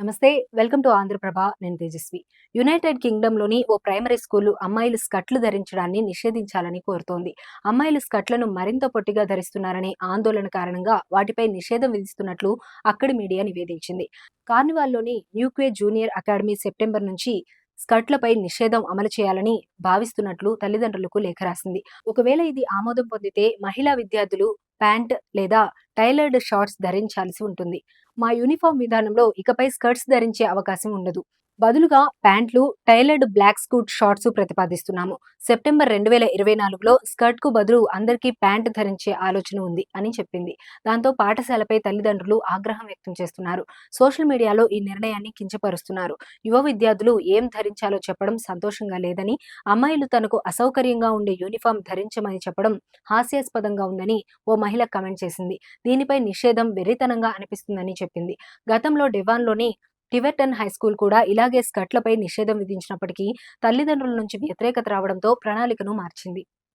నమస్తే. Welcome to Andhraprabha. నేను Tejaswi. United కింగ్డమ్‌లోని ఓ ప్రైమరీ స్కూలు అమ్మాయిలు స్కర్ట్‌లు ధరించడాన్ని నిషేధించాలని కోరుతోంది. అమ్మాయిలు స్కర్ట్‌లను మరింత పొట్టిగా ధరిస్తున్నారనే ఆందోళన కారణంగా వాటిపై నిషేధం విధిస్తున్నట్లు అక్కడి మీడియా నివేదించింది. కార్నివాల్‌లోని న్యూక్వే జూనియర్ అకాడమీ సెప్టెంబర్ నుంచి స్కర్ట్‌లపై నిషేధం అమలు చేయాలని భావిస్తున్నట్లు తల్లిదండ్రులకు లేఖ రాసింది. ఒకవేళ ఇది ఆమోదం పొందితే మహిళా విద్యార్థులు ప్యాంట్ లేదా టైలర్డ్ షార్ట్స్ ధరించాల్సి ఉంటుంది. మా యూనిఫామ్ విధానంలో ఇకపై స్కర్ట్స్ ధరించే అవకాశం ఉండదు. బదులుగా ప్యాంట్లు, టైలర్డ్ బ్లాక్ స్కూట్ షార్ట్స్ ప్రతిపాదిస్తున్నాము. సెప్టెంబర్ 2024లో స్కర్ట్‌కు బదులు అందరికీ ప్యాంట్ ధరించే ఆలోచన ఉంది అని చెప్పింది. దాంతో పాఠశాలపై తల్లిదండ్రులు ఆగ్రహం వ్యక్తం చేస్తున్నారు. సోషల్ మీడియాలో ఈ నిర్ణయాన్ని కించపరుస్తున్నారు. యువ విద్యార్థులు ఏం ధరించాలో చెప్పడం సంతోషంగా లేదని, అమ్మాయిలు తనకు అసౌకర్యంగా ఉండే యూనిఫామ్ ధరించమని చెప్పడం హాస్యాస్పదంగా ఉందని ఓ మహిళ కామెంట్ చేసింది. దీనిపై నిషేధం వెర్రితనంగా అనిపిస్తుందని చెప్పింది. గతంలో డెవాన్‌లోని టివెటన్ హైస్కూల్ కూడా ఇలాగే స్కర్ట్‌లపై నిషేధం విధించినప్పటికీ తల్లిదండ్రుల నుంచి వ్యతిరేకత రావడంతో ప్రణాళికను మార్చింది.